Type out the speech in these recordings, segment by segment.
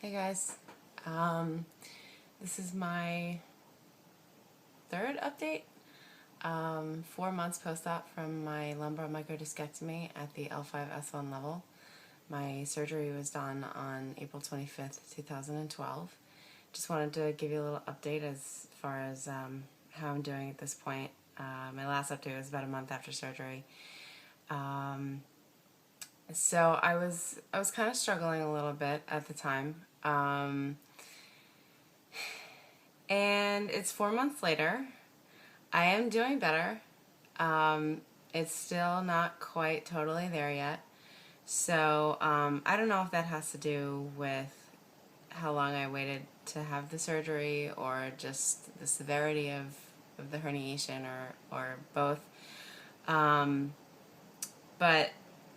Hey guys, this is my third update. 4 months post-op from my lumbar microdiscectomy at the L5-S1 level. My surgery was done on April 25th, 2012. Just wanted to give you a little update as far as how I'm doing at this point. My last update was about a month after surgery. So I was kind of struggling a little bit at the time. And it's 4 months later. I am doing better. It's still not quite totally there yet. So I don't know if that has to do with how long I waited to have the surgery or just the severity of the herniation or both. But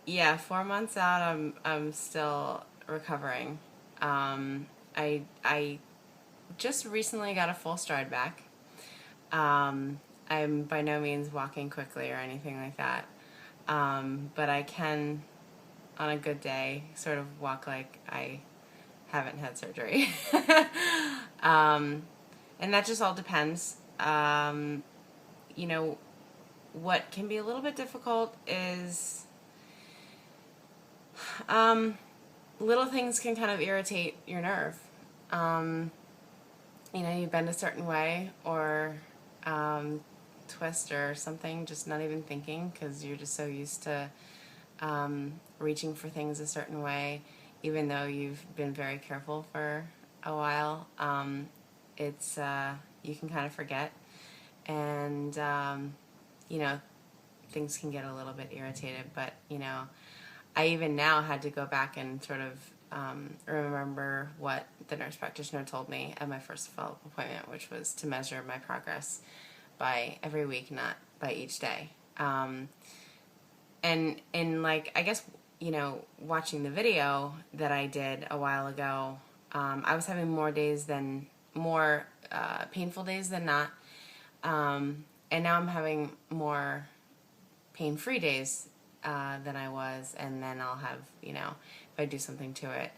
yeah, 4 months out, I'm still recovering. I just recently got a full stride back. I'm by no means walking quickly or anything like that, but I can, on a good day, sort of walk like I haven't had surgery. And that just all depends. You know, what can be a little bit difficult is little things can kind of irritate your nerve. You bend a certain way or twist or something, just not even thinking because you're just so used to reaching for things a certain way, even though you've been very careful for a while. It's you can kind of forget, and things can get a little bit irritated. But I even now had to go back and sort of remember what the nurse practitioner told me at my first follow-up appointment, which was to measure my progress by every week, not by each day. And like, I guess, watching the video that I did a while ago, I was having more painful days than not. And now I'm having more pain-free days than I was, and then I'll have, if I do something to it,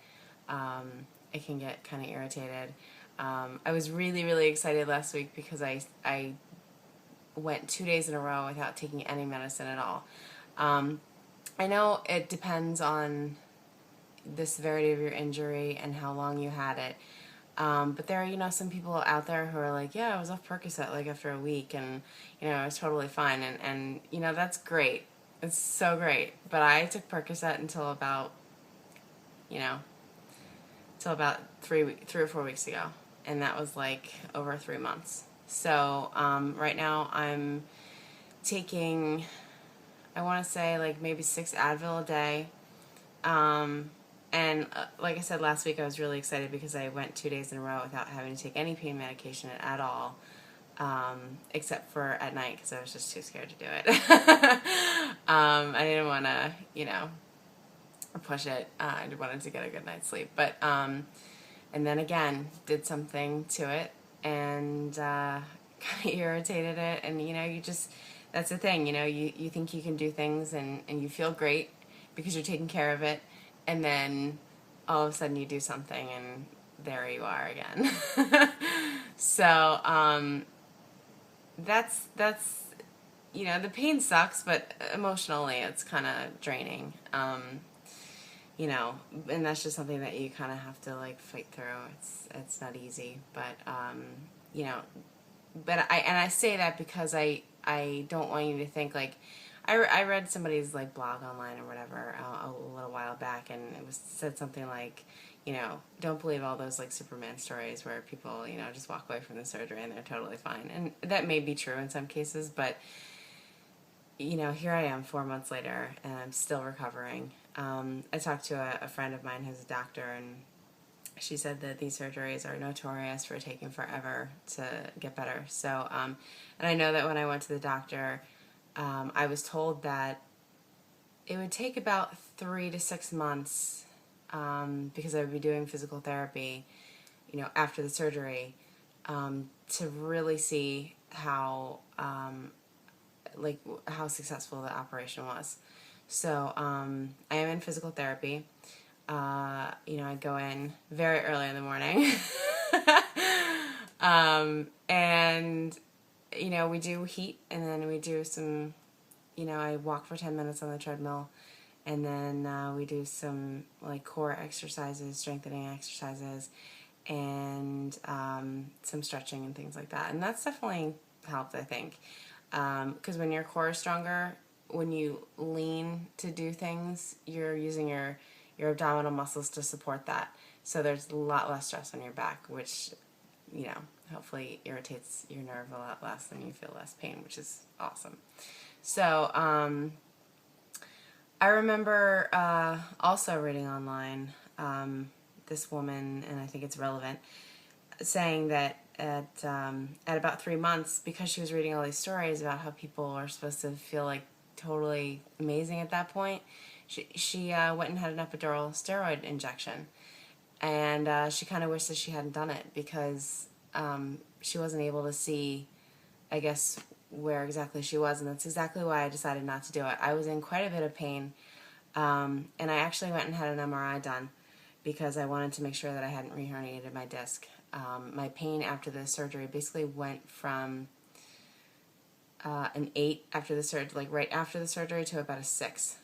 it can get kind of irritated. I was really, really excited last week because I went 2 days in a row without taking any medicine at all. I know it depends on the severity of your injury and how long you had it. But there are, some people out there who are like, yeah, I was off Percocet like after a week and, I was totally fine. And that's great. It's so great. But I took Percocet until about 3 or 4 weeks ago. And that was like over 3 months. So right now I'm taking, I want to say like maybe 6 Advil a day. And like I said last week, I was really excited because I went 2 days in a row without having to take any pain medication at all, except for at night because I was just too scared to do it. I didn't want to, push it. I wanted to get a good night's sleep. But, and then again, did something to it and kind of irritated it. And, that's the thing, you think you can do things and you feel great because you're taking care of it. And then all of a sudden you do something and there you are again. So that's the pain sucks, but emotionally it's kind of draining. And that's just something that you kind of have to like fight through. It's not easy, but but I say that because I don't want you to think like, I read somebody's like blog online or whatever a little while back, and it said something like, don't believe all those like Superman stories where people, just walk away from the surgery and they're totally fine. And that may be true in some cases, but here I am 4 months later and I'm still recovering. I talked to a friend of mine who's a doctor, and she said that these surgeries are notorious for taking forever to get better. So, and I know that when I went to the doctor, I was told that it would take about 3 to 6 months, because I would be doing physical therapy, after the surgery, to really see how successful the operation was. So, I am in physical therapy. I go in very early in the morning. And, we do heat, and then we do some, I walk for 10 minutes on the treadmill, and then we do some like core exercises, strengthening exercises, and some stretching and things like that. And that's definitely helped, I think. Because when your core is stronger, when you lean to do things, you're using your abdominal muscles to support that. So there's a lot less stress on your back, which, hopefully irritates your nerve a lot less, and you feel less pain, which is awesome. So I remember also reading online this woman, and I think it's relevant, saying that at about 3 months, because she was reading all these stories about how people are supposed to feel like totally amazing at that point, she went and had an epidural steroid injection, and she kind of wished that she hadn't done it, because she wasn't able to see, I guess, where exactly she was, and that's exactly why I decided not to do it. I was in quite a bit of pain, and I actually went and had an MRI done because I wanted to make sure that I hadn't reherniated my disc. My pain after the surgery basically went from an 8 after the surgery, like right after the surgery, to about a 6,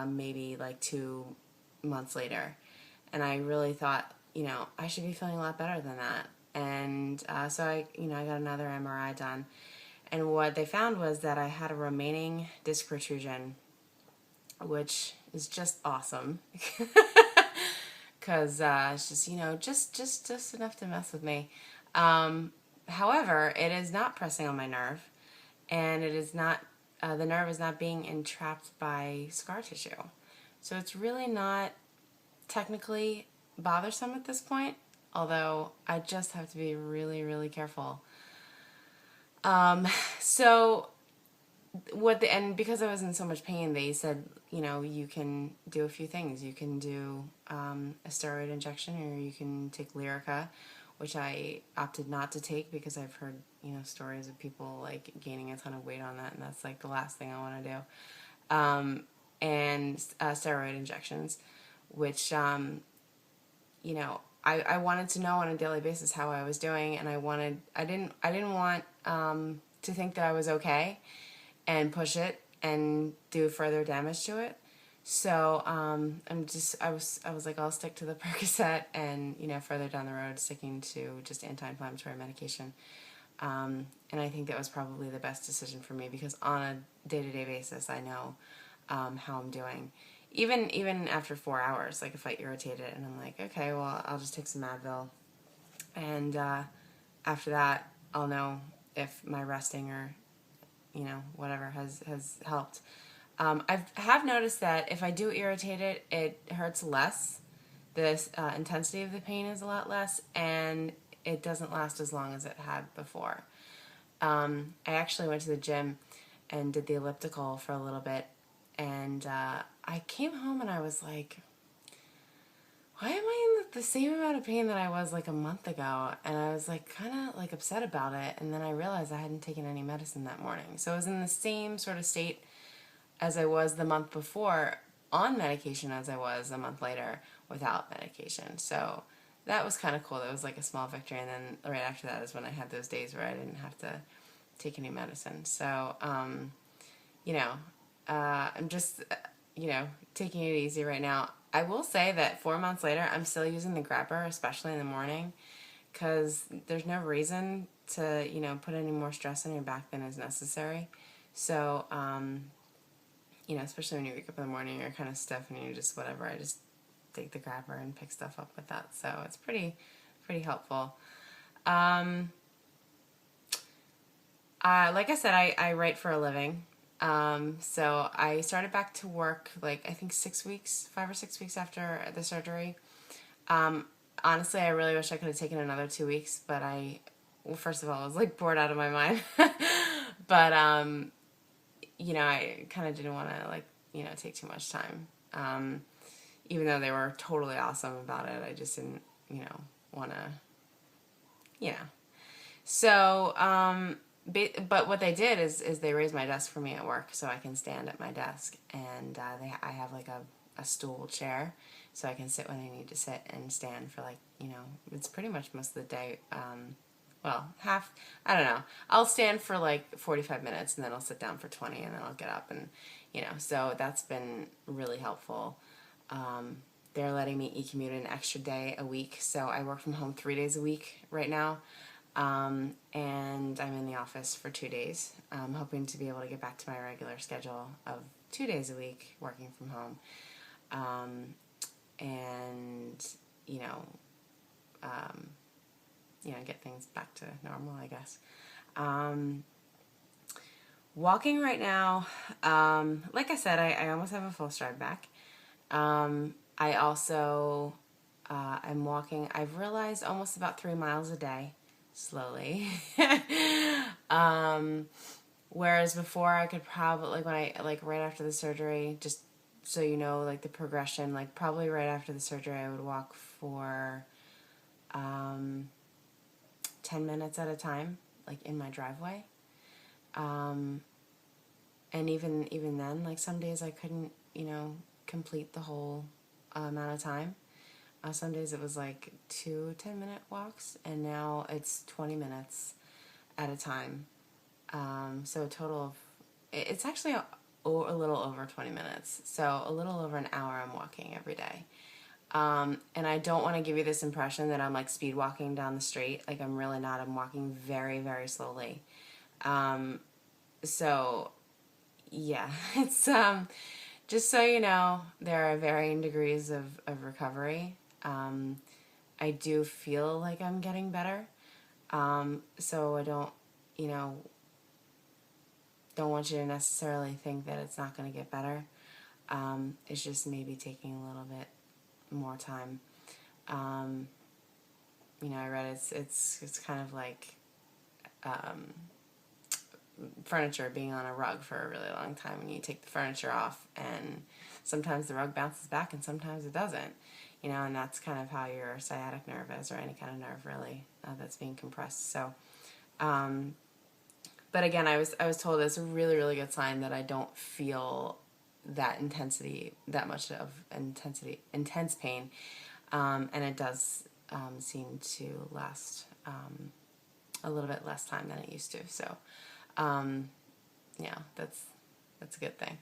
maybe like 2 months later. And I really thought, I should be feeling a lot better than that. And so I got another MRI done. And what they found was that I had a remaining disc protrusion, which is just awesome. Because it's just, just enough to mess with me. However, it is not pressing on my nerve, and it is not, the nerve is not being entrapped by scar tissue. So it's really not technically bothersome at this point, although I just have to be really, really careful. So and because I was in so much pain, they said, you can do a few things. You can do a steroid injection, or you can take Lyrica, which I opted not to take because I've heard, stories of people like gaining a ton of weight on that, and that's like the last thing I want to do. And steroid injections, which, I wanted to know on a daily basis how I was doing, and I didn't want to think that I was okay and push it and do further damage to it. So I was like, I'll stick to the Percocet, and further down the road sticking to just anti-inflammatory medication. And I think that was probably the best decision for me, because on a day-to-day basis I know how I'm doing. Even after 4 hours, like if I irritate it and I'm like, okay, well, I'll just take some Advil, and after that I'll know if my resting or whatever has helped. I have noticed that if I do irritate it, it hurts less. The intensity of the pain is a lot less, and it doesn't last as long as it had before. I actually went to the gym and did the elliptical for a little bit, and I came home and I was like, why am I in the same amount of pain that I was like a month ago? And I was like kind of like upset about it, and then I realized I hadn't taken any medicine that morning. So I was in the same sort of state as I was the month before on medication as I was a month later without medication. So that was kind of cool. That was like a small victory. And then right after that is when I had those days where I didn't have to take any medicine. So, I'm just, taking it easy right now. I will say that 4 months later, I'm still using the grabber, especially in the morning, because there's no reason to, put any more stress on your back than is necessary. So, especially when you wake up in the morning, you're kind of stiff and you're just whatever. I just take the grabber and pick stuff up with that. So it's pretty helpful. Like I said, I write for a living. So I started back to work, like, I think 5 or 6 weeks after the surgery. Honestly, I really wish I could have taken another 2 weeks, but first of all, I was like bored out of my mind. But, I kind of didn't want to take too much time. Even though they were totally awesome about it, I just didn't, want to, So, but what they did is they raised my desk for me at work so I can stand at my desk, and I have like a stool chair so I can sit when I need to sit and stand for like, it's pretty much most of the day. Well, I don't know. I'll stand for like 45 minutes and then I'll sit down for 20 and then I'll get up and, so that's been really helpful. They're letting me e-commute an extra day a week, so I work from home 3 days a week right now, and I'm in the office for 2 days. I'm hoping to be able to get back to my regular schedule of 2 days a week working from home, and get things back to normal, I guess. Walking right now, like I said, I almost have a full stride back. I also am walking, I've realized, almost about 3 miles a day, slowly. Whereas before I could probably, like right after the surgery, just so you know, like the progression, like probably right after the surgery I would walk for 10 minutes at a time, like in my driveway. And even then, like some days I couldn't, complete the whole amount of time. Some days it was like 2 10-minute walks, and now it's 20 minutes at a time. So a total of, it's actually a little over 20 minutes. So a little over an hour I'm walking every day. And I don't want to give you this impression that I'm like speed walking down the street. Like I'm really not. I'm walking very, very slowly. So yeah, it's just so you know, there are varying degrees of recovery. I do feel like I'm getting better. So I don't, don't want you to necessarily think that it's not going to get better. It's just maybe taking a little bit more time. I read it's kind of like furniture being on a rug for a really long time, and you take the furniture off and sometimes the rug bounces back and sometimes it doesn't, and that's kind of how your sciatic nerve is, or any kind of nerve really that's being compressed. So but again, I was told it's a really, really good sign that I don't feel that much of intense pain, and it does seem to last a little bit less time than it used to. So yeah, that's a good thing.